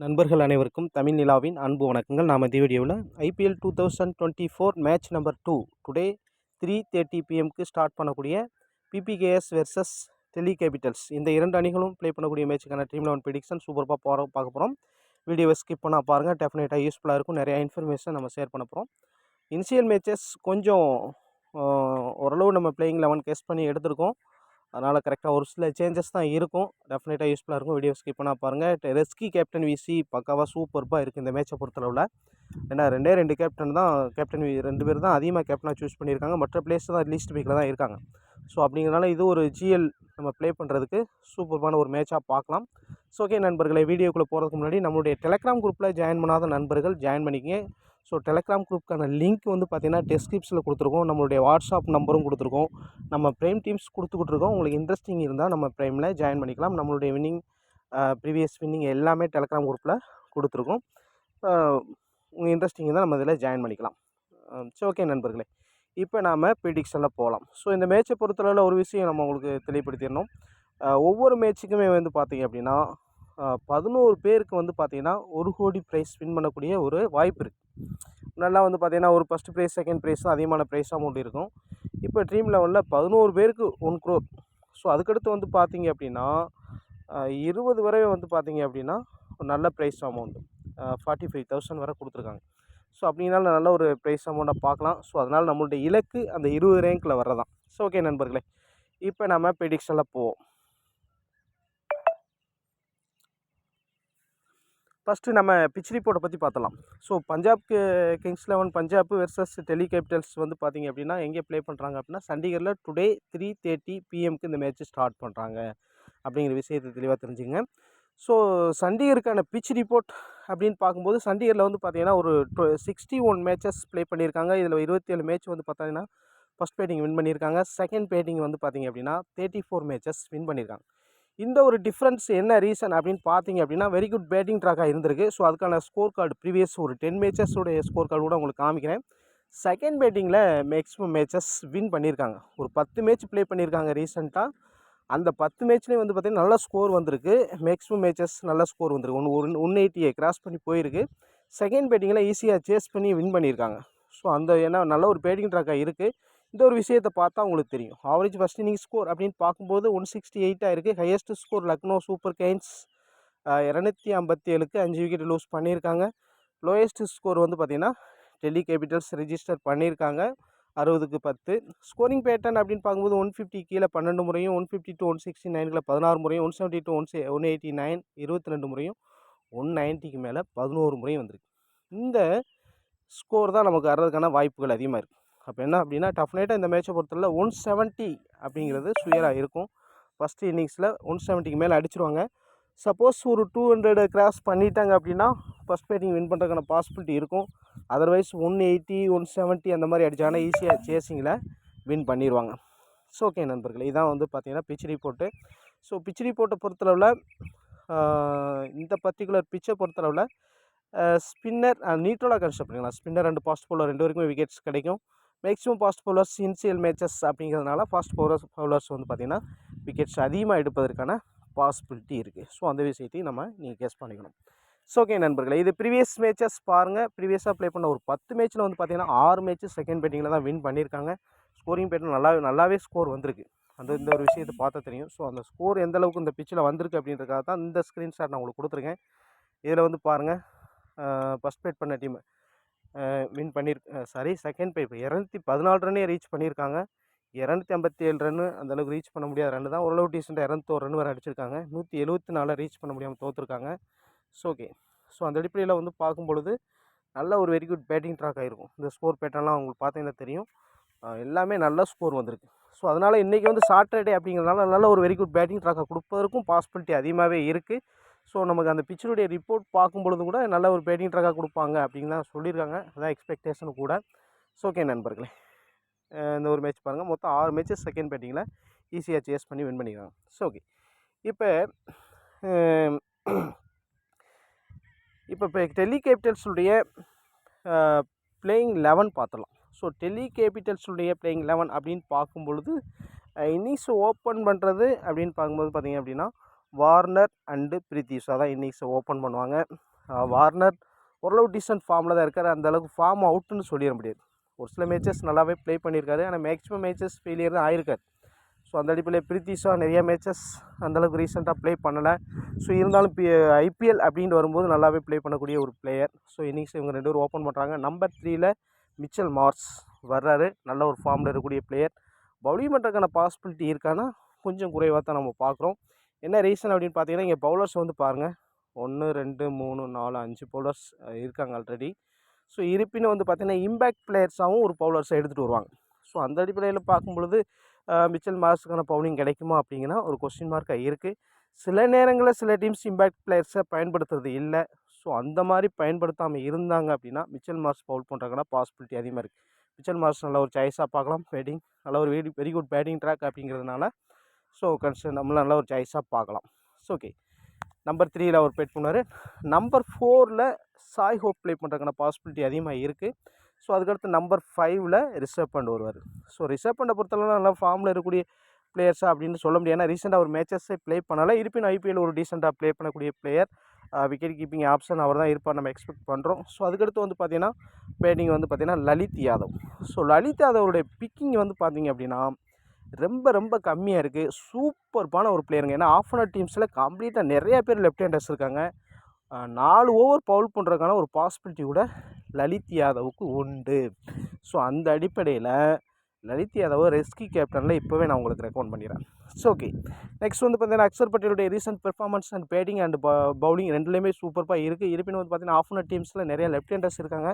நண்பர்கள் அனைவருக்கும் தமிழ் நிலாவின் அன்பு வணக்கங்கள். நாம் இந்த வீடியோவில் ஐபிஎல் 2024 மேட்ச் நம்பர் 2 டுடே 3:30 பிஎம்க்கு ஸ்டார்ட் பண்ணக்கூடிய பிபிகேஎஸ் வெர்சஸ் டெல்லி கேபிட்டல்ஸ் இந்த இரண்டு அணிகளும் ப்ளே பண்ணக்கூடிய மேட்சுக்கான டீம் 11 ப்ரெடிக்ஷன் சூப்பராக பார்க்க போகிறோம். வீடியோவை ஸ்கிப் பண்ணால் பாருங்கள், டெஃபினட்டாக யூஸ்ஃபுல்லாக இருக்கும். நிறையா இன்ஃபர்மேஷன் நம்ம ஷேர் பண்ண போகிறோம். இனிஷியல் மேட்சஸ் கொஞ்சம் ஓரளவு நம்ம பிளேயிங் 11 கெஸ் பண்ணி எடுத்திருக்கோம். அதனால் கரெக்டாக ஒரு சில சேஞ்சஸ் தான் இருக்கும். டெஃபினட்டாக யூஸ்ஃபுல்லாக இருக்கும். வீடியோ ஸ்கிப் பண்ணால் பாருங்கள். ரெஸ்கி கேப்டன் விசி பக்காவாக சூப்பர்பாக இருக்குது இந்த மேட்சை பொறுத்தளவில். ஏன்னா ரெண்டு கேப்டன் தான், கேப்டன் ரெண்டு பேர் தான் அதிகமாக கேப்டனாக சூஸ் பண்ணியிருக்காங்க. மற்ற பிளேயர்ஸ் தான் லீஸ்ட் பிக்கில் தான் இருக்காங்க. ஸோ அப்படிங்கிறனால இது ஒரு ஜிஎல் நம்ம ப்ளே பண்ணுறதுக்கு சூப்பர்பான ஒரு மேட்சாக பார்க்கலாம். ஸோ ஓகே நண்பர்களை, வீடியோக்குள்ளே போகிறதுக்கு முன்னாடி நம்மளுடைய டெலகிராம் குரூப்பில் ஜாயின் பண்ணாத நண்பர்கள் ஜாயின் பண்ணிக்கங்க. ஸோ டெலகிராம் குரூப்புக்கான லிங்க் வந்து பார்த்திங்கன்னா டெஸ்கிரிப்ஷனில் கொடுத்துருக்கோம். நம்மளுடைய வாட்ஸ்அப் நம்பரும் கொடுத்துருக்கோம். நம்ம ப்ரைம் டீம்ஸ் கொடுத்துக்கிட்ருக்கோம். உங்களுக்கு இன்ட்ரெஸ்டிங் இருந்தால் நம்ம ப்ரைமில் ஜாயின் பண்ணிக்கலாம். நம்மளுடைய வின்னிங் ப்ரீவியஸ் வின்னிங் எல்லாமே டெலகிராம் குரூப்பில் கொடுத்துருக்கோம். உங்கள் இன்ட்ரெஸ்டிங் தான் நம்ம இதில் ஜாயின் பண்ணிக்கலாம். சரி ஓகே நண்பர்களே, இப்போ நாம் ப்ரிடிக்ஷனில் போகலாம். ஸோ இந்த மேட்சை பொறுத்தளவில் ஒரு விஷயம் நம்ம உங்களுக்கு தெளிவுபடுத்திடணும். ஒவ்வொரு மேட்சுக்குமே வந்து பார்த்திங்க அப்படின்னா 11 பேருக்கு வந்து பார்த்திங்கன்னா 1 கோடி ப்ரைஸ் வின் பண்ணக்கூடிய ஒரு வாய்ப்பு இருக்குது. நல்லா வந்து பார்த்திங்கன்னா ஒரு ஃபஸ்ட்டு ப்ரைஸ் செகண்ட் ப்ரைஸ் தான் அதிகமான ப்ரைஸ் அமௌண்ட் இருக்கும். இப்போ ட்ரீம் லெவலில் 11 பேருக்கு 1 crore. ஸோ அதுக்கடுத்து வந்து பார்த்திங்க அப்படின்னா 20 வரை வந்து பார்த்திங்க அப்படின்னா ஒரு நல்ல ப்ரைஸ் அமௌண்ட்டு 45,000 வரை கொடுத்துருக்காங்க. ஸோ அப்படின்னால நல்ல ஒரு ப்ரைஸ் அமௌண்ட்டை பார்க்கலாம். ஸோ அதனால் நம்மளுடைய இலக்கு அந்த 20 ரேங்கில் வர்றதான். ஸோ ஓகே நண்பர்களே, இப்போ நம்ம ப்ரெடிக்ஷனில் போவோம். ஃபஸ்ட்டு நம்ம பிச் ரிப்போர்ட்டை பற்றி பார்த்தலாம். So Punjab Kings 11 Punjab versus Delhi Capitals வந்து பார்த்திங்க அப்படின்னா எங்கே ப்ளே பண்ணுறாங்க அப்படின்னா சண்டிகரில் டுடே 3:30 பிஎம்க்கு இந்த மேட்ச்சு ஸ்டார்ட் பண்ணுறாங்க அப்படிங்கிற விஷயத்தை தெளிவாக தெரிஞ்சுங்க. ஸோ சண்டிகருக்கான பிச் ரிப்போர்ட் அப்படின்னு பார்க்கும்போது சண்டிகரில் வந்து பார்த்திங்கன்னா ஒரு 61 மேட்சஸ் ப்ளே பண்ணியிருக்காங்க. இதில் 27 மேட்ச் வந்து பார்த்திங்கன்னா ஃபஸ்ட் பேட்டிங் வின் பண்ணியிருக்காங்க. செகண்ட் பேட்டிங் வந்து பார்த்திங்க அப்படின்னா 34 மேட்சஸ் வின் பண்ணியிருக்காங்க. இந்த ஒரு டிஃப்ரென்ஸ் என்ன ரீசன் அப்படின்னு பார்த்தீங்க அப்படின்னா வெரி குட் பேட்டிங் ட்ராக்காக இருந்திருக்கு. ஸோ அதுக்கான ஸ்கோர் கார்டு ப்ரீவியஸ் ஒரு 10 மேட்சஸோடைய ஸ்கோர் கார்டு கூட உங்களுக்கு காமிக்கிறேன். செகண்ட் பேட்டிங்கில் மேக்ஸிமம் மேட்சஸ் வின் பண்ணியிருக்காங்க. ஒரு 10 மேட்ச் ப்ளே பண்ணியிருக்காங்க ரீசெண்டாக. அந்த 10 மேட்ச்லேயும் வந்து பார்த்திங்கன்னா நல்ல ஸ்கோர் வந்திருக்கு. மேக்ஸிமம் மேட்சஸ் நல்ல ஸ்கோர் வந்திருக்கு. 180 கிராஸ் பண்ணி போயிருக்கு. செகண்ட் பேட்டிங்கில் ஈஸியாக சேஸ் பண்ணி வின் பண்ணியிருக்காங்க. ஸோ அந்த ஏன்னா நல்ல ஒரு பேட்டிங் ட்ராக்காக இருக்குது. இந்த ஒரு விஷயத்தை பார்த்தா உங்களுக்கு தெரியும். ஆவரேஜ் ஃபஸ்ட் இன்னிங் ஸ்கோர் அப்படின்னு பார்க்கும்போது 168 இருக்குது. Highest score Lucknow Super Kings 257க்கு 5 விக்கெட் லூஸ் பண்ணியிருக்காங்க. லோயஸ்ட் ஸ்கோர் வந்து பார்த்திங்கன்னா டெல்லி கேபிட்டல்ஸ் ரெஜிஸ்டர் பண்ணியிருக்காங்க 60க்கு 10. ஸ்கோரிங் பேட்டர்ன் அப்படின்னு பார்க்கும்போது 150 கீழே 12 முறையும், 150 to 169 16 முறையும், 170 to 189 22 முறையும், 190க்கு மேலே 11 முறையும் வந்திருக்கு. இந்த ஸ்கோர் தான் நமக்கு வர்றதுக்கான வாய்ப்புகள் அதிகமாக இருக்குது. அப்போ என்ன அப்படின்னா டெஃபினட்டாக இந்த மேட்சை பொறுத்தவரை 170 அப்படிங்கிறது சுயராக இருக்கும். ஃபஸ்ட்டு இன்னிங்ஸில் 170க்கு மேலே அடிச்சிருவாங்க. சப்போஸ் ஒரு 200 கிராஸ் பண்ணிட்டாங்க அப்படின்னா ஃபஸ்ட் பேட்டிங் வின் பண்ணுறதுக்கான பாசிபிலிட்டி இருக்கும். அதர்வைஸ் 180 170 அந்த மாதிரி அடித்தாங்கன்னா ஈஸியாக சேசிங்கில் வின் பண்ணிடுவாங்க. ஸோ ஓகே நண்பர்களே, இதான் வந்து பார்த்திங்கன்னா பிச் ரிப்போர்ட்டு. ஸோ பிச் ரிப்போர்ட்டை பொறுத்தளவில் இந்த பர்டிகுலர் பிச்சை பொறுத்தளவில் ஸ்பின்னர் நியூட்ரலாக கன்சிடர் பண்ணிக்கலாம். ஸ்பின்னர் அண்ட் ஃபாஸ்ட் பவுலர் ரெண்டு பேருக்குமே விக்கெட்ஸ் கிடைக்கும். Maximum fast bowlers initial matches அப்படிங்கிறதுனால ஃபாஸ்ட் பவுலர்ஸ் வந்து பார்த்திங்கன்னா விக்கெட்ஸ் அதிகமாக எடுப்பதற்கான பாசிபிலிட்டி இருக்குது. ஸோ அந்த விஷயத்தையும் நீங்கள் கெஸ் பண்ணிக்கணும். ஸோ ஓகே நண்பர்களே, இது ப்ரீவியஸ் மேட்சஸ் பாருங்கள். ப்ரீவியஸாக ப்ளே பண்ண ஒரு 10 மேட்ச்சில் வந்து பார்த்திங்கன்னா 6 மேட்ச்சு செகண்ட் பேட்டிங்கில் தான் வின் பண்ணியிருக்காங்க. ஸ்கோரிங் பேட்டர்ன் நல்லாவே ஸ்கோர் வந்திருக்கு. இந்த ஒரு விஷயத்தை பார்த்தா தெரியும். ஸோ அந்த ஸ்கோர் எந்த அளவுக்கு இந்த பிச்சில் வந்திருக்கு அப்படின்றதுக்காக தான் இந்த ஸ்க்ரீன்ஷாட் நான் உங்களுக்கு கொடுத்துருக்கேன். இதில் வந்து பாருங்கள், ஃபஸ்ட் பேட் பண்ண டீம் வின் செகண்ட் பேட் 214 ரன்னே ரீச் பண்ணியிருக்காங்க. 257 ரன்னு அந்தளவுக்கு ரீச் பண்ண முடியாத ரன்னு தான். ஓரளவு டீசெண்டாக 201 ரன் வரை அடிச்சிருக்காங்க. 174 ரீச் பண்ண முடியாமல் தோற்றுருக்காங்க. ஸோ ஓகே, ஸோ அந்த அடிப்படையில் வந்து பார்க்கும்பொழுது நல்ல ஒரு வெரி குட் பேட்டிங் ட்ராக் ஆகிருக்கும். இந்த ஸ்கோர் பேட்டர்லாம் உங்களுக்கு பார்த்தீங்கன்னா தெரியும். எல்லாமே நல்ல ஸ்கோர் வந்திருக்கு. ஸோ அதனால் இன்றைக்கி வந்து சாட்டர்டே அப்படிங்கிறதுனால நல்ல ஒரு வெரி குட் பேட்டிங் ட்ராக்கை கொடுப்பதற்கும் பாசிபிலிட்டி அதிகமாகவே இருக்குது. ஸோ நமக்கு அந்த பிச்சினுடைய ரிப்போர்ட் பார்க்கும்பொழுது கூட நல்ல ஒரு பேட்டிங் ட்ராக்காக கொடுப்பாங்க அப்படின்னு தான் சொல்லியிருக்காங்க. அதான் எக்ஸ்பெக்டேஷன் கூட. ஸோ ஓகே நண்பர்களே, இந்த ஒரு மேட்ச் பாருங்கள். மொத்தம் 6 மேட்சஸ் செகண்ட் பேட்டிங்கில் ஈஸியாக சேஸ் பண்ணி வின் பண்ணிக்கிறாங்க. ஸோ ஓகே, இப்போ டெல்லி கேபிட்டல்ஸுடைய பிளேயிங் 11 பார்த்துடலாம். ஸோ டெல்லி கேபிட்டல்ஸுடைய பிளேயிங் 11 அப்படின்னு பார்க்கும்பொழுது இன்னிங்ஸ் ஓப்பன் பண்ணுறது அப்படின்னு பார்க்கும்போது பார்த்திங்க அப்படின்னா வார்னர் அண்டு பிரித்தி ஷா தான் இன்னிங்ஸை ஓப்பன் பண்ணுவாங்க. வார்னர் ஓரளவு டீசென்ட் ஃபார்மில் தான் இருக்கார். அந்தளவுக்கு ஃபார்ம் அவுட்டுன்னு சொல்லிட முடியாது. ஒரு சில மேட்சஸ் நல்லாவே ப்ளே பண்ணியிருக்காரு. ஆனால் மேக்ஸிமம் மேட்சஸ் ஃபெயிலியர் தான் ஆயிருக்கார். ஸோ அந்த அடிப்படையில் பிரித்தி ஷா நிறைய மேட்சஸ் அந்தளவுக்கு ரீசெண்டாக ப்ளே பண்ணலை. ஸோ இருந்தாலும் ஐபிஎல் அப்படின்னு வரும்போது நல்லாவே ப்ளே பண்ணக்கூடிய ஒரு பிளேயர். ஸோ இன்னிங்ஸ் இவங்க 2 பேரும் ஓப்பன் பண்ணுறாங்க. நம்பர் 3ல் மிச்சல் மார்ஸ் வர்றாரு. நல்ல ஒரு ஃபார்மில் இருக்கக்கூடிய பிளேயர். பவுலிங் பண்ணுறதுக்கான பாசிபிலிட்டி இருக்கான்னா கொஞ்சம் குறைவாக தான் நம்ம பார்க்குறோம். என்ன ரீசன் அப்படின்னு பார்த்தீங்கன்னா, இங்கே பவுலர்ஸ் வந்து பாருங்கள், 1 2 3 4 5 பவுலர்ஸ் இருக்காங்க ஆல்ரெடி. ஸோ இருப்பினும் வந்து பார்த்திங்கன்னா இம்பேக்ட் பிளேயர்ஸாகவும் ஒரு பவுலர்ஸை எடுத்துகிட்டு வருவாங்க. ஸோ அந்த அடிப்படையில் பார்க்கும்பொழுது மிச்சல் மார்ஸுக்கான பவுலிங் கிடைக்குமா அப்படிங்கன்னா ஒரு கொஸ்டின் மார்க்காக இருக்குது. சில நேரங்களில் சில டீம்ஸ் இம்பேக்ட் பிளேயர்ஸை பயன்படுத்துறது இல்லை. ஸோ அந்த மாதிரி பயன்படுத்தாமல் இருந்தாங்க அப்படின்னா மிச்சல் மார்ஸ் பவுல் பண்ணுறாங்கன்னா பாசிபிலிட்டி அதிகமாக இருக்குது. மிச்சல் மார்ஸ் நல்ல ஒரு சாய்ஸாக பார்க்கலாம். பேட்டிங் நல்ல ஒரு வெரி குட் பேட்டிங் ட்ராக் அப்படிங்கிறதுனால ஸோ நம்ம நல்ல ஒரு சாய்ஸாக பார்க்கலாம். ஸோ ஓகே, நம்பர் 3ல் அவர் பேட் பண்ணுவார். நம்பர் 4ல் சாய் ஹோப் ப்ளே பண்ணுறதுக்கான பாசிபிலிட்டி அதிகமாக இருக்குது. ஸோ அதுக்கடுத்து நம்பர் 5ல் ரிஷப் பண்ட் வருவார். ஸோ ரிஷப் பண்டை பொறுத்தளவு நல்லா ஃபார்மில் இருக்கக்கூடிய பிளேயர்ஸா அப்படின்னு சொல்ல முடியாது. ஏன்னா ரீசெண்டாக ஒரு மேட்சஸே ப்ளே பண்ணலை. இருப்பினும் ஐபிஎல் ஒரு டீசெண்டாக ப்ளே பண்ணக்கூடிய பிளேயர். விக்கெட் கீப்பிங் ஆப்ஷன் அவர் தான் இருப்பார், நம்ம எக்ஸ்பெக்ட் பண்ணுறோம். ஸோ அதுக்கடுத்து வந்து பார்த்திங்கன்னா பேட்டிங் வந்து பார்த்திங்கன்னா லலித் யாதவ். ஸோ லலித் யாதவருடைய பிக்கிங் வந்து பார்த்திங்க அப்படின்னா ரொம்ப கம்மியாக இருக்குது. சூப்பர்பான ஒரு பிளேயருங்க. ஏன்னா ஆஃப் அன் டீம்ஸில் கம்ப்ளீட்டாக நிறைய பேர் லெஃப்ட் ஹேண்டர்ஸ் இருக்காங்க. 4 ஓவர் பவுல் பண்ணுறதுக்கான ஒரு பாசிபிலிட்டி கூட லலித் யாதவுக்கு உண்டு. ஸோ அந்த அடிப்படையில் லலித் யாதவ் ரெஸ்கி கேப்டனில் இப்போவே நான் உங்களுக்கு ரெக்கமெண்ட் பண்ணிடுறேன். ஸோ ஓகே, நெக்ஸ்ட் வந்து பார்த்தீங்கன்னா அக்சர் பட்டேலுடைய recent performance and batting and bowling ரெண்டுலேயுமே சூப்பராக இருக்குது. இருப்பினும் வந்து பார்த்தீங்கன்னா ஆஃப் அன் டீம்ஸில் நிறைய லெஃப்ட் ஹேண்டர்ஸ் இருக்காங்க.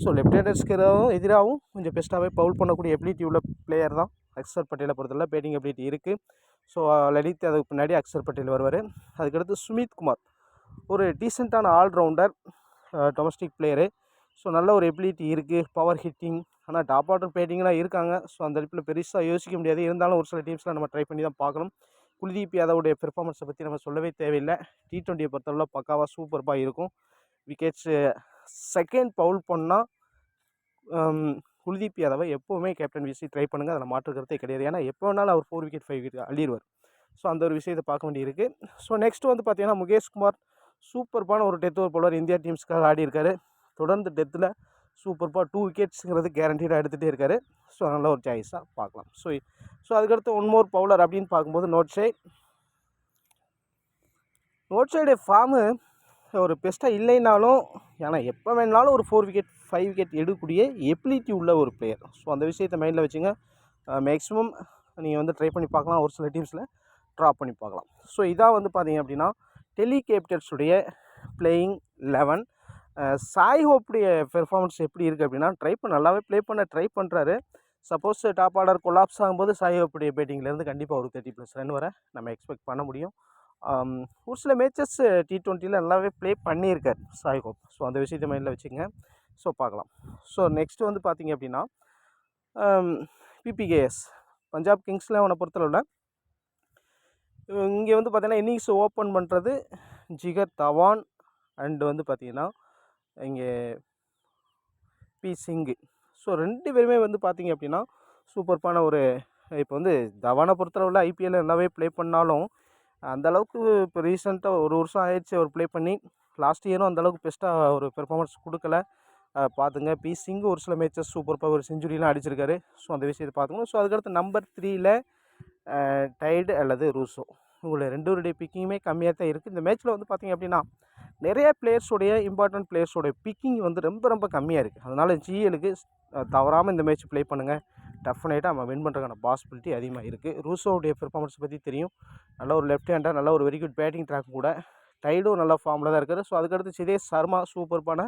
ஸோ லெஃப்ட் ஹேண்டர்ஸ்க்கு எதிராகவும் கொஞ்சம் பெஸ்ட்டாகவே பவுல் பண்ணக்கூடிய எபிலிட்டி உள்ள பிளேயர் தான் அக்சர் பட்டேலை பொறுத்தவரை. பேட்டிங் எபிலிட்டி இருக்குது. ஸோ லலித் அதுக்கு பின்னாடி அக்சர் பட்டேல் வருவார். அதுக்கடுத்து சுமித் குமார் ஒரு டீசெண்டான ஆல்ரவுண்டர், டொமஸ்டிக் பிளேயரு. ஸோ நல்ல ஒரு எபிலிட்டி இருக்குது, பவர் ஹிட்டிங். ஆனால் டாப் ஆர்டர் பேட்டிங்லாம் இருக்காங்க. ஸோ அந்த இடத்துல பெருசாக யோசிக்க முடியாது. இருந்தாலும் ஒரு சில டீம்ஸில் நம்ம ட்ரை பண்ணி தான் பார்க்கணும். குல்தீப் யாதவுடைய பெர்ஃபார்மன்ஸை பற்றி நம்ம சொல்லவே தேவையில்லை. T20 பொறுத்தவரை பக்காவாக சூப்பராக இருக்கும். விக்கெட்ஸு செகண்ட் பவுல் பண்ணால் குல்தீப் யாதவை எப்போவுமே கேப்டன் விசி ட்ரை பண்ணுங்கள். அதில் மாற்றுக்கிறதே கிடையாது. ஏன்னா எப்போ வேணாலும் அவர் 4 விக்கெட் 5 விக்கெட் அள்ளிடுவார். ஸோ அந்த ஒரு விஷயத்தை பார்க்க வேண்டியிருக்கு. ஸோ நெக்ஸ்ட் வந்து பார்த்தீங்கன்னா முகேஷ் குமார் சூப்பர்பான ஒரு டெத் ஓவர் பவுலர். இந்தியா டீம்ஸ்க்காக ஆடி இருக்காரு. தொடர்ந்து டெத்தில் சூப்பர்பாக 2 விக்கெட்ஸுங்கிறது கேரண்டீடாக எடுத்துகிட்டே இருக்காரு. ஸோ நல்ல ஒரு சாய்ஸாக பார்க்கலாம். ஸோ அதுக்கடுத்து ஒன் மோர் பவுலர் அப்படின்னு பார்க்கும்போது நோட்ஸைடைய ஃபார்மு ஒரு பெஸ்ட்டாக இல்லைனாலும், ஏன்னா எப்போ வேணாலும் ஒரு 4 விக்கெட் 5 விக்கெட் எடுக்கக்கூடிய எபிலிட்டி உள்ள ஒரு பிளேயர். ஸோ அந்த விஷயத்தை மைண்டில் வச்சுங்க. மேக்ஸிமம் நீங்கள் வந்து ட்ரை பண்ணி பார்க்கலாம். ஒரு சில டீம்ஸில் ட்ராப் பண்ணி பார்க்கலாம். ஸோ இதான் வந்து பார்த்தீங்க அப்படின்னா டெல்லி கேபிட்டல்ஸுடைய பிளேயிங் 11. சாய் ஹோப்புடைய பெர்ஃபார்மன்ஸ் எப்படி இருக்குது அப்படின்னா நல்லாவே ப்ளே பண்ண ட்ரை பண்ணுறாரு. சப்போஸ் டாப் ஆர்டர் கொலாப்ஸ் ஆகும்போது சாய் ஹோப்புடைய பேட்டிங்லேருந்து கண்டிப்பாக ஒரு 30+ ரன் வர நம்ம எக்ஸ்பெக்ட் பண்ண முடியும். ஒரு சில மேட்சஸ் T20யில் நல்லாவே ப்ளே பண்ணியிருக்கார் சாய் ஹோப். ஸோ அந்த விஷயத்தை மைண்டில் வச்சுக்கோங்க. ஸோ பார்க்கலாம். ஸோ நெக்ஸ்ட்டு வந்து பார்த்திங்க அப்படின்னா PPKS பஞ்சாப் கிங்ஸில் அவனை பொறுத்தளவில் இங்கே வந்து பார்த்தீங்கன்னா இன்னிங்ஸ் ஓப்பன் பண்ணுறது ஜிகர் தவான் அண்டு வந்து பார்த்திங்கன்னா இங்கே பி சிங்கு. ஸோ 2 பேருமே வந்து பார்த்திங்க அப்படின்னா சூப்பர்பான ஒரு இப்போ வந்து தவானை பொறுத்தளவில் ஐபிஎல் நல்லாவே ப்ளே பண்ணாலும் அந்தளவுக்கு இப்போ ரீசெண்டாக ஒரு வருஷம் ஆயிடுச்சு அவர் ப்ளே பண்ணி. லாஸ்ட் இயரும் அந்தளவுக்கு பெஸ்ட்டாக ஒரு பெர்ஃபார்மன்ஸ் கொடுக்கல. பார்த்துங்க. பி சிங்கு ஒரு சில மேட்சஸ் சூப்பராக ஒரு செஞ்சுரியெலாம் அடிச்சிருக்காரு. ஸோ அந்த விஷயத்தை பார்த்துங்க. ஸோ அதுக்கடுத்து நம்பர் 3ல் டைடு அல்லது ரூசோ. உங்களுடைய 2 பேருடைய பிக்கிங்குமே கம்மியாக தான் இருக்குது. இந்த மேட்ச்சில் வந்து பார்த்திங்க அப்படின்னா நிறைய பிளேயர்ஸோடைய இம்பார்ட்டன்ட் பிளேயர்ஸோடைய பிக்கிங் வந்து ரொம்ப கம்மியாக இருக்குது. அதனால் ஜிஎலுக்கு தவறாமல் இந்த மேட்ச் ப்ளே பண்ணுங்கள். டெஃபினட்டாக நம்ம வின் பண்ணுறதுக்கான பாசிபிலிட்டி அதிகமாக இருக்குது. ரூசோவுடைய பெர்ஃபார்மன்ஸ் பற்றி தெரியும். நல்ல ஒரு லெஃப்ட் ஹேண்டர், நல்ல ஒரு வெரி குட் பேட்டிங் ட்ராக் கூட. டைடும் நல்ல ஃபார்மில் தான் இருக்கார். ஸோ அதுக்கடுத்து சிதேஷ் சர்மா சூப்பர்பான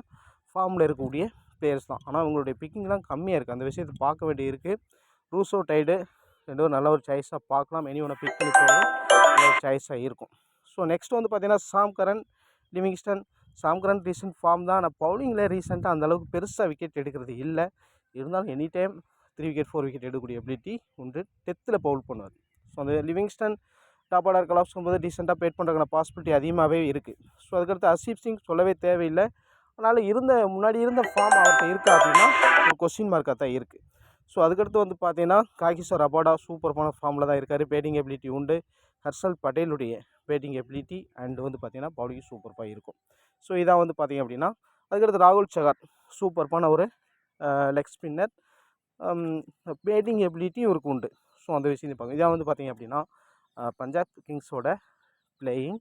ஃபார்மில் இருக்கக்கூடிய பிளேயர்ஸ் தான். ஆனால் உங்களுடைய பிக்கிங்லாம் கம்மியாக இருக்குது. அந்த விஷயத்தை பார்க்க வேண்டி இருக்குது. ரூசோ டைடு 2 நல்ல ஒரு சாய்ஸாக பார்க்கலாம். எனி ஒன்று பிக் பண்ணி போகிறது ஒரு சாய்ஸாக இருக்கும். ஸோ நெக்ஸ்ட் வந்து பார்த்திங்கன்னா சாம் கரன், லிவிங்ஸ்டன். சாம் கரன் ரீசெண்ட் ஃபார்ம் தான். ஆனால் பவுலிங்கில் ரீசெண்டாக அந்தளவுக்கு பெருசாக விக்கெட் எடுக்கிறது இல்லை. இருந்தாலும் எனி டைம் 3 விக்கெட் 4 விக்கெட் எடுக்கக்கூடிய எபிலிட்டி உண்டு. டெத்தில் பவுல் பண்ணுவார். ஸோ அந்த லிவிங்ஸ்டன் டாப் ஆர்டர் கலாப்ஸ் போது டீசெண்டாக பேட் பண்ணுறதுக்கான பாசிபிலிட்டி அதிகமாகவே இருக்குது. ஸோ அதுக்கடுத்து ஹர்ஷீப் சிங் சொல்லவே தேவையில்லை. அதனால் முன்னாடி இருந்த ஃபார்ம் அவர்கிட்ட இருக்கா அப்படின்னா ஒரு கொஸ்டின் மார்க்காக தான் இருக்குது. ஸோ அதுக்கடுத்து வந்து பார்த்தீங்கன்னா காகிசோ ரபாடா சூப்பரான ஃபார்மில் தான் இருக்கார். பேட்டிங் எபிலிட்டி உண்டு. ஹர்ஷல் பட்டேலுடைய பேட்டிங் எபிலிட்டி அண்ட் வந்து பார்த்திங்கன்னா பவுலிங் சூப்பராக இருக்கும். ஸோ இதான் வந்து பார்த்திங்க அப்படின்னா. அதுக்கடுத்து ராகுல் சகார் சூப்பர்பான ஒரு லெக் ஸ்பின்னர், பேட்டிங் எபிலிட்டியும் இவருக்கு உண்டு. ஸோ அந்த விஷயம் பார்க்க இதான் வந்து பார்த்திங்க அப்படின்னா பஞ்சாப் கிங்ஸோட பிளேயிங்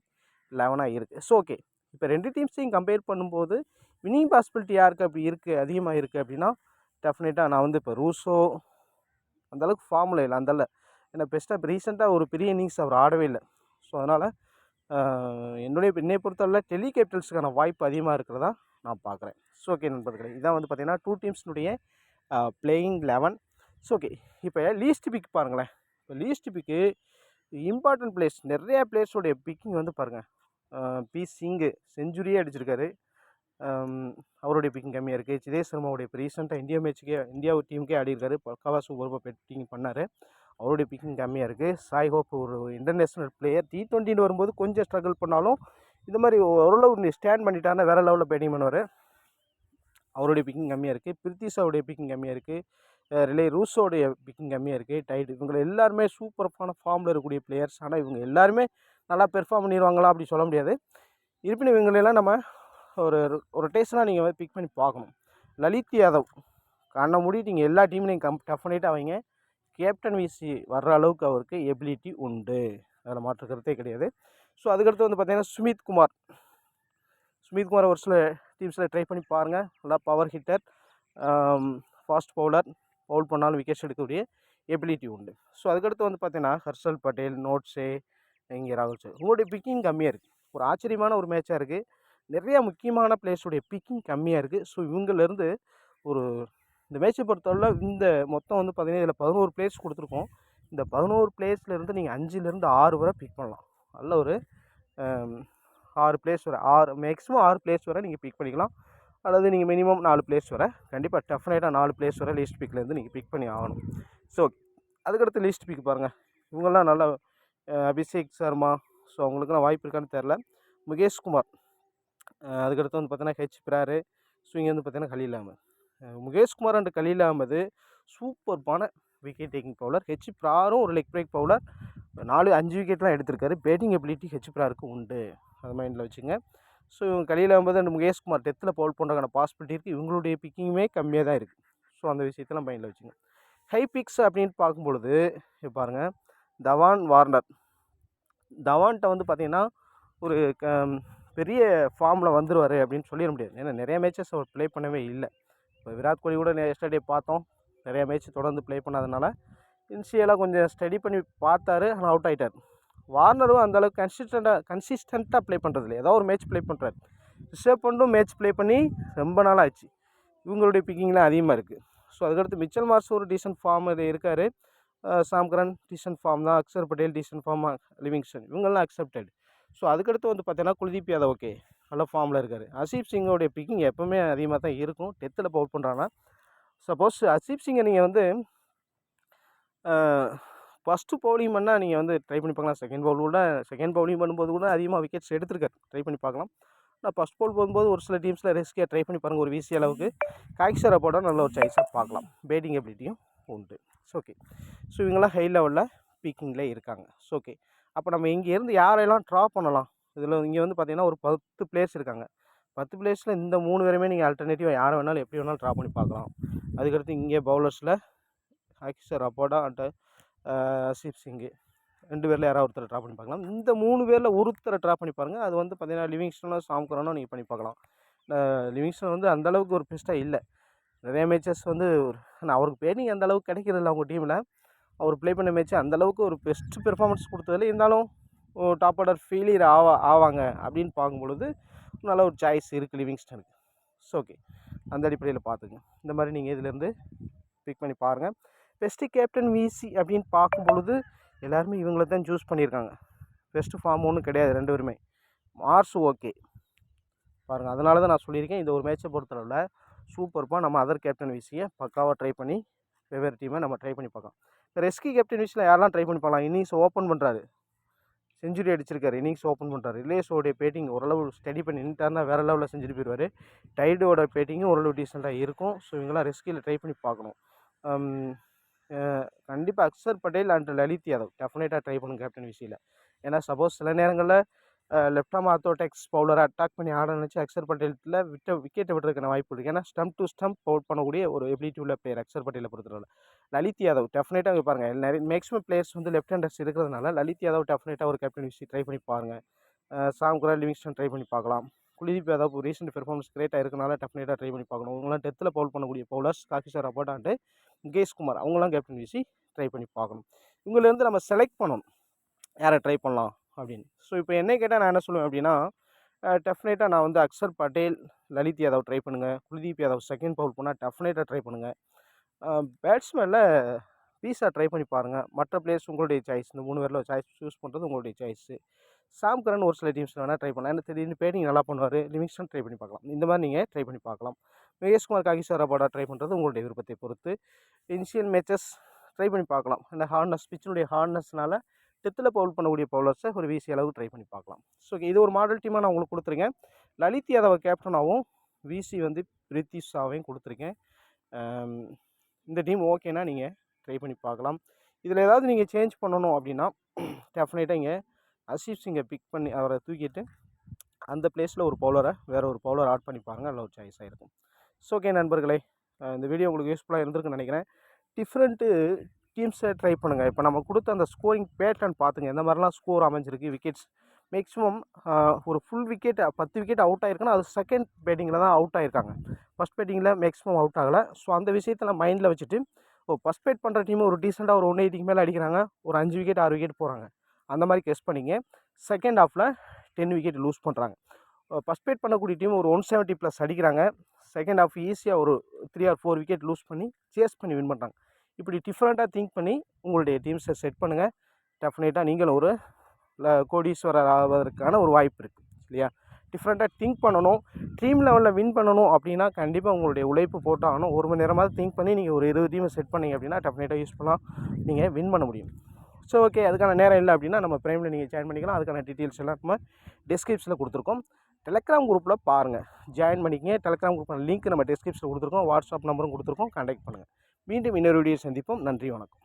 11 இருக்குது. ஸோ ஓகே, இப்போ 2 டீம்ஸையும் கம்பேர் பண்ணும்போது வின்னிங் பாசிபிலிட்டி யாருக்கு அப்படி இருக்குது, அதிகமாக இருக்குது அப்படின்னா டெஃபினட்டாக நான் வந்து இப்போ ரூசோ அந்தளவுக்கு ஃபார்மில் இல்லை அந்தளவு. ஏன்னா பெஸ்ட்டாக இப்போ ரீசெண்டாக ஒரு பெரிய இன்னிங்ஸ் அவர் ஆடவே இல்லை. ஸோ அதனால் என்னை பொறுத்தவரை டெல்லி கேபிட்டல்ஸுக்கான வாய்ப்பு அதிகமாக இருக்கிறதா நான் பார்க்குறேன். ஸோ ஓகே நண்பர்களே, இதான் வந்து பார்த்திங்கன்னா 2 டீம்ஸினுடைய பிளேயிங் 11. ஸோ ஓகே, இப்போ லீஸ்ட் பிக் பாருங்களேன். இப்போ லீஸ்ட் பிக்கு இம்பார்ட்டன்ட் பிளேயர்ஸ் நிறையா பிளேயர்ஸோடைய பிக்கிங் வந்து பாருங்கள். பி சிங்கு செஞ்சுரியே அடிச்சிருக்காரு, அவருடைய பிக்கிங் கம்மியாக இருக்குது. சிதேஷ் சர்மாவுடைய இப்போ ரீசெண்டாக இந்தியா டீமுக்கே ஆடிருக்காரு, பக்காவாக சூப்பராக பெட்டிங் பண்ணார், அவருடைய பிக்கிங் கம்மியாக இருக்குது. சாய் ஹோப் ஒரு இன்டர்நேஷ்னல் பிளேயர், T20 வரும்போது கொஞ்சம் ஸ்ட்ரகிள் பண்ணாலும் இந்த மாதிரி ஓரளவு ஸ்டாண்ட் பண்ணிட்டாருன்னா வேறு லெவலில் பேட்டிங் பண்ணுவார், அவருடைய பிக்கிங் கம்மியாக இருக்குது. பிரித்திஷாவுடைய பிக்கிங் கம்மியாக இருக்குது, ரிலே ரூஸோடைய பிக்கிங் கம்மியாக இருக்குது. டைட் இவங்க எல்லாருமே சூப்பரான ஃபார்மில் இருக்கக்கூடிய பிளேயர்ஸ். ஆனால் இவங்க எல்லாருமே நல்லா பெர்ஃபார்ம் பண்ணிடுவாங்களா அப்படி சொல்ல முடியாது. இருப்பினும் இவங்களெல்லாம் நம்ம ஒரு ரொட்டேஷனாக நீங்கள் வந்து பிக் பண்ணி பார்க்கணும். லலித் யாதவ் கண்ணை மூடிட்டு நீங்கள் எல்லா டீம்லையும் டெஃபினட்டாக அவங்க கேப்டன் விசி வர்ற அளவுக்கு அவருக்கு எபிலிட்டி உண்டு, அதில் மாற்று கருத்தே கிடையாது. ஸோ அதுக்கடுத்து வந்து பார்த்திங்கன்னா சுமித் குமார் ஒரு சில டீம்ஸில் ட்ரை பண்ணி பாருங்கள். நல்லா பவர் ஹிட்டர், ஃபாஸ்ட் பவுல் பண்ணாலும் விக்கெட்ஸ் எடுக்கக்கூடிய எபிலிட்டி உண்டு. ஸோ அதுக்கடுத்து வந்து பார்த்திங்கன்னா ஹர்ஷல் பட்டேல், நோட்ஸே, இங்கே ராகுல் சார், உங்களுடைய பிக்கிங் கம்மியாக இருக்குது. ஒரு ஆச்சரியமான ஒரு மேட்சாக இருக்குது. நிறையா முக்கியமான பிளேயர்ஸுடைய பிக்கிங் கம்மியாக இருக்குது. ஸோ இவங்களிருந்து இந்த மேட்சை பொறுத்தவரை இந்த மொத்தம் வந்து பார்த்திங்கன்னா இதில் 11 பிளேயர்ஸ் கொடுத்துருக்கோம். இந்த 11 பிளேயர்ஸ்லேருந்து நீங்கள் 5லேருந்து 6 வரை பிக் பண்ணலாம். நல்ல ஒரு 6 பிளேயர்ஸ் வரை, மேக்ஸிமம் 6 பிளேயர்ஸ் வரை நீங்கள் பிக் பண்ணிக்கலாம். அல்லது நீங்கள் மினிமம் 4 பிளேயர்ஸ் வரை, கண்டிப்பாக டெஃபினட்டாக 4 பிளேயர்ஸ் வரை லீஸ்ட் பிக்லேருந்து நீங்கள் பிக் பண்ணி ஆகணும். ஸோ அதுக்கடுத்து லீஸ்ட் பிக் பாருங்கள். இவங்கெல்லாம் நல்லா அபிஷேக் சர்மா, ஸோ அவங்களுக்குலாம் வாய்ப்பு இருக்கான்னு தெரில. முகேஷ் குமார், அதுக்கடுத்து வந்து பார்த்தீங்கன்னா ஹெச் பிராரு, ஸோ இங்கே வந்து பார்த்தீங்கன்னா கலீல் அஹமத். முகேஷ் குமார் அண்ட் கலீல் அஹமது சூப்பர்பான விக்கெட் டேக்கிங் பவுலர். ஹெச் பிராரும் ஒரு லெக் பிரேக் பவுலர், 4-5 விக்கெட்லாம் எடுத்திருக்காரு. பேட்டிங் எபிலிட்டி ஹெச் பிராருக்கு உண்டு, அது மைண்டில் வச்சுங்க. ஸோ இவங்க கலீல் அஹமது அண்ட் முகேஷ் குமார் டெத்தில் பவுல் பண்ணுறதுக்கான பாசிபிலிட்டி இருக்குது. இவங்களுடைய பிக்கிங்குமே கம்மியாக தான் இருக்குது. ஸோ அந்த விஷயத்தெல்லாம் மைண்டில் வச்சுங்க. ஹை பிக்ஸ் அப்படின்னு பார்க்கும்பொழுது பாருங்கள், தவான்கிட்ட வந்து பார்த்திங்கன்னா ஒரு பெரிய ஃபார்மில் வந்துடுவார் அப்படின்னு சொல்லிட முடியாது. ஏன்னா நிறைய மேட்சஸ் அவர் ப்ளே பண்ணவே இல்லை. இப்போ விராட் கோலி கூட எஸ்டர்டே பார்த்தோம், நிறையா மேட்ச் தொடர்ந்து ப்ளே பண்ணாதனால இன்ஷியலாக கொஞ்சம் ஸ்டடி பண்ணி பார்த்தாரு, ஆனால் அவுட் ஆகிட்டார். வார்னரும் அந்தளவுக்கு கன்சிஸ்டண்ட்டாக ப்ளே பண்ணுறதில்ல, ஏதோ ஒரு மேட்ச் ப்ளே பண்ணுறாரு. ரிஷப் பண்டும் மேட்ச் ப்ளே பண்ணி ரொம்ப நாள் ஆச்சு. இவங்களுடைய பிக்கிங்லாம் அதிகமாக இருக்குது. ஸோ அதுக்கடுத்து மிச்சல் மார்ஸ் ஒரு டீசன்ட் ஃபார்ம் இருக்கார், சாம்கரன் டீசன்ட் ஃபார்ம் தான், Axar Patel decent form, Livingstone இவங்கெல்லாம் அக்செப்டட். ஸோ அதுக்கடுத்து வந்து பார்த்தீங்கன்னா குல்தீப் யாதவ் ஓகே நல்ல ஃபார்மில் இருக்கார். ஹர்ஷீப் சிங்கோடைய பிக்கிங் எப்போவுமே அதிகமாக தான் இருக்கும். டெத்தில் பவுல் பண்ணுறாங்கன்னா சப்போஸ் ஹர்ஷீப் சிங்கை நீங்கள் வந்து ஃபஸ்ட்டு பவுலிங் பண்ணால் நீங்கள் வந்து ட்ரை பண்ணி பார்க்கலாம். செகண்ட் பவுலிங் பண்ணும்போது கூட அதிகமாக விக்கெட்ஸ் எடுத்திருக்காரு, ட்ரை பண்ணி பார்க்கலாம். ஆனால் ஃபஸ்ட் பவுல் போகும்போது ஒரு சில டீம்ஸில் ரிஸ்கியாக ட்ரை பண்ணி பாருங்கள். ஒரு வீசி அளவுக்கு காய்ச்சரை போட்டால் நல்ல ஒரு சாய்ஸாக பார்க்கலாம். பேட்டிங் எபிலிட்டியும் உண்டு. ஸோ ஓகே, ஸோ இவங்கெல்லாம் ஹை லெவலில் பீக்கிங்கில் இருக்காங்க. ஸோ ஓகே, அப்போ நம்ம இங்கேருந்து யாரெல்லாம் ட்ரா பண்ணலாம்? இதில் இங்கே வந்து பார்த்திங்கன்னா ஒரு 10 பிளேயர்ஸ் இருக்காங்க. 10 பிளேயர்ஸில் இந்த 3 பேருமே நீங்கள் ஆல்டர்னேட்டிவாக யாரை வேணாலும் எப்படி வேணாலும் ட்ரா பண்ணி பார்க்கலாம். அதுக்கடுத்து இங்கே பவுலர்ஸில் அக்ஷர் அப்போடா அண்ட் ஹர்ஷீப் சிங்கு 2 பேரில் யாராவது ஒருத்தரை ட்ரா பண்ணி பார்க்கலாம். இந்த 3 பேரில் ஒருத்தரை ட்ரா பண்ணி பாருங்கள். அது வந்து பார்த்திங்கன்னா லிவிங்ஸ்டனோ சாம்கரனோ நீங்கள் பண்ணி பார்க்கலாம். லிவிங்ஸ்டன் வந்து அந்தளவுக்கு ஒரு பெஸ்ட்டாக இல்லை. நிறைய மேட்சஸ் வந்து அவருக்கு பேட்டிங் அந்தளவுக்கு கிடைக்கிறதில்ல அவங்க டீமில். அவர் ப்ளே பண்ண மேட்ச்சு அந்தளவுக்கு ஒரு பெஸ்ட் பெர்ஃபார்மன்ஸ் கொடுத்ததில்ல. இருந்தாலும் டாப் ஆர்டர் ஃபெயிலியர் ஆவாங்க அப்படின்னு பார்க்கும்பொழுது நல்ல ஒரு சாய்ஸ் இருக்குது லிவிங்ஸ்டனுக்கு. ஸோ ஓகே, அந்த அடிப்படையில் பார்த்துங்க. இந்த மாதிரி நீங்கள் இதிலேருந்து பிக் பண்ணி பாருங்கள். பெஸ்ட்டு கேப்டன் விசி அப்படின்னு பார்க்கும்பொழுது எல்லாருமே இவங்கள தான் சூஸ் பண்ணியிருக்காங்க. பெஸ்ட்டு ஃபார்ம் ஒன்றும் கிடையாது 2 பேருமே. மார்ஸ் ஓகே பாருங்கள், அதனால தான் நான் சொல்லியிருக்கேன் இந்த ஒரு மேட்சை பொறுத்தளவில் சூப்பர்ப்பாக நம்ம அதர் கேப்டன் விசியை பக்காவாக ட்ரை பண்ணி வெவ்வேறு டீமை நம்ம ட்ரை பண்ணி பார்க்கலாம். இந்த ரெஸ்கி கேப்டன் விசியில் யாரெல்லாம் ட்ரை பண்ணி பார்க்கலாம்? இன்னிங்ஸ் ஓப்பன் பண்ணுறாரு, செஞ்சுரி அடிச்சிருக்காரு, இன்னிங்ஸ் ஓப்பன் பண்ணுறாரு. ரிலேஸோடைய பேட்டிங் ஓரளவு ஸ்டடி பண்ணி நின்ட்டார்னா வேறு லெவலில் செஞ்சுரி போயிடுவார். டைடோட பேட்டிங்கும் ஓரளவு டீசெண்டாக இருக்கும். ஸோ இவங்கெல்லாம் ரெஸ்கியில் ட்ரை பண்ணி பார்க்கணும். கண்டிப்பாக அக்ஷர் பட்டேல் அண்ட் லலித் யாதவ் டெஃபினட்டாக ட்ரை பண்ணுங்க கேப்டன் விசியில். ஏன்னா சப்போஸ் சில நேரங்களில் லெஃப்ட் ஆர்ம் ஆர்த்தோடெக்ஸ் பவுலரை அட்டாக் பண்ணி ஆட நினச்சி அக்ஷர் பட்டேலில் விக்கெட்டை விடுறதுக்கான வாய்ப்பு இருக்குது. ஏன்னா ஸ்டம்ப் டு ஸ்டம்ப் பவுல் பண்ணக்கூடிய ஒரு எபிலிட்டி உள்ள பிளேயர் அக்ஷர் பட்டேலை பொறுத்தவரை. லலித் யாதவ் டெஃபினட்டாக இங்கே பாருங்கள், நிறைய மேக்ஸிமம் பிளேயர்ஸ் வந்து லெஃப்ட் ஹேண்டர்ஸ் இருக்கிறதுனால லலித் யாதவ் டெஃபினட்டாக ஒரு கேப்டன் விசி ட்ரை பண்ணி பாருங்கள். சாம் குரான், லிவிங்ஸ்டன் ட்ரை பண்ணி பார்க்கலாம். குல்தீப் யாதவ் ரீசெண்ட் பெர்ஃபார்மன்ஸ் கிரேட்டாக இருக்கனால டெஃபினட்டாக ட்ரை பண்ணி பார்க்கணும். அவங்களாம் டெத்தில் பவுல் பண்ணக்கூடிய bowlers Kagiso Rabada and Mukesh Kumar, அவங்களாம் கேப்டன் விசி ட்ரை பண்ணி பார்க்கணும். இவங்கலேருந்து நம்ம செலக்ட் பண்ணணும் யாரை ட்ரை பண்ணலாம் அப்படின்னு. ஸோ இப்போ என்ன கேட்டால் நான் என்ன சொல்லுவேன் அப்படின்னா, டெஃபினட்டாக நான் வந்து அக்ஷர் பட்டேல், லலித் யாதவ் ட்ரை பண்ணுங்கள். குல்தீப் யாதவ் செகண்ட் பவுல் பண்ணால் டெஃபினட்டாக ட்ரை பண்ணுங்கள். பேட்ஸ்மேனில் பீஸா ட்ரை பண்ணி பாருங்கள். மற்ற பிளேயர்ஸ் உங்களுடைய சாய்ஸ். இந்த 3 பேரில் சாய்ஸ் சூஸ் பண்ணுறது உங்களுடைய சாய்ஸு. சாம் கரன் ஒரு சில டீம்ஸில் வேணால் ட்ரை பண்ணலாம். ஏன்னா திடீர்னு பேட்டிங் நல்லா பண்ணுவார். லிவிங்ஸ்டன் ட்ரை பண்ணி பார்க்கலாம். இந்த மாதிரி நீங்கள் ட்ரை பண்ணி பார்க்கலாம். முகேஷ் குமார், காகிசோர் ரபாடா ட்ரை பண்ணுறது உங்களுடைய விருப்பத்தை பொறுத்து. இனிஷியல் மேட்சஸ் ட்ரை பண்ணி பார்க்கலாம். அந்த ஹார்ட்னஸ், பிச்சினுடைய ஹார்ட்னஸ்னால டெத்தில் பவுல் பண்ணக்கூடிய பவுலர்ஸை ஒரு வீசி அளவு ட்ரை பண்ணி பார்க்கலாம். ஸோ இது ஒரு மாடல் டீமாக நான் உங்களுக்கு கொடுத்துருக்கேன். லலித் யாதவ கேப்டனாகவும் விசி வந்து பிரித்தி ஷாவையும் கொடுத்துருக்கேன். இந்த டீம் ஓகேனா நீங்கள் ட்ரை பண்ணி பார்க்கலாம். இதில் ஏதாவது நீங்கள் சேஞ்ச் பண்ணணும் அப்படின்னா டெஃபினட்டாக இங்கே அசீப் சிங்கை பிக் பண்ணி அவரை தூக்கிட்டு அந்த பிளேஸில் ஒரு பவுலரை வேறு ஒரு பவுலர் ஆட் பண்ணி பாருங்கள். அதில் ஒரு சாய்ஸாக இருக்கும். ஸோ ஓகே நண்பர்களே, இந்த வீடியோ உங்களுக்கு யூஸ்ஃபுல்லாக இருந்திருக்குன்னு நினைக்கிறேன். டிஃப்ரெண்ட்டு டீம்ஸை ட்ரை பண்ணுங்கள். இப்போ நம்ம கொடுத்த அந்த ஸ்கோரிங் பேட்டர்ன் பார்த்துங்க, எந்த மாதிரிலாம் ஸ்கோர் அமைஞ்சிருக்கு. விக்கெட்ஸ் மேக்ஸிமம் ஒரு ஃபுல் விக்கெட் 10 விக்கெட் அவுட் ஆகிருக்குன்னா அது செகண்ட் பேட்டிங்கில் தான் அவுட் ஆகிருக்காங்க. ஃபஸ்ட் பேட்டிங்கில் மேக்ஸிமம் அவுட் ஆகலை. ஸோ அந்த விஷயத்தில் மைண்டில் வச்சுட்டு ஃபஸ்ட் பேட் பண்ணுற டீம் ஒரு டீசெண்டாக ஒரு 180க்கு மேலே அடிக்கிறாங்க, ஒரு 5 விக்கெட் 6 விக்கெட் போகிறாங்க. அந்த மாதிரி கெஸ் பண்ணிங்க. செகண்ட் ஹாஃபில் 10 விக்கெட் லூஸ் பண்ணுறாங்க. ஃபஸ்ட் பேட் பண்ணக்கூடிய டீம் ஒரு 170+ அடிக்கிறாங்க. செகண்ட் ஹாஃப் ஈஸியாக ஒரு 3 or 4 விக்கெட் லூஸ் பண்ணி சேஸ் பண்ணி வின் பண்ணுறாங்க. இப்படி டிஃப்ரெண்ட்டாக திங்க் பண்ணி உங்களுடைய டீம்ஸை செட் பண்ணுங்கள். டெஃபினட்டாக நீங்களும் ஒரு கோடீஸ்வரர் ஆவதற்கான ஒரு வாய்ப்பு இருக்குது இல்லையா. டிஃப்ரெண்ட்டாக திங்க் பண்ணணும். ட்ரீம் லெவலில் வின் பண்ணணும் அப்படின்னா கண்டிப்பாக உங்களுடைய உழைப்பு போட்டாகணும். 1 மணி நேரமாவது திங்க் பண்ணி நீங்கள் ஒரு 20 டீமை செட் பண்ணிங்க அப்படின்னா டெஃபினட்டாக யூஸ்ஃபுல்லாக நீங்கள் வின் பண்ண முடியும். ஸோ ஓகே, அதுக்கான நேரம் இல்லை அப்படின்னா நம்ம ப்ரைமில் நீங்கள் ஜாயின் பண்ணிக்கலாம். அதுக்கான டீட்டெயில்ஸ் எல்லாம் நம்ம டிஸ்கிரிப்ஷனில் கொடுத்துருக்கோம். டெலகிராம் குரூப்பில் பாருங்கள், ஜாயின் பண்ணிக்கங்க. டெலகிராம் குரூப் லிங்க் நம்ம டிஸ்கிரிப்ஷனில் கொடுத்துருக்கோம். வாட்ஸ்அப் நம்பரும் கொடுத்துருக்கோம். கான்டாக்ட் பண்ணுங்கள். மீண்டும் இன்னொரு வீடியோ சந்திப்போம். நன்றி, வணக்கம்.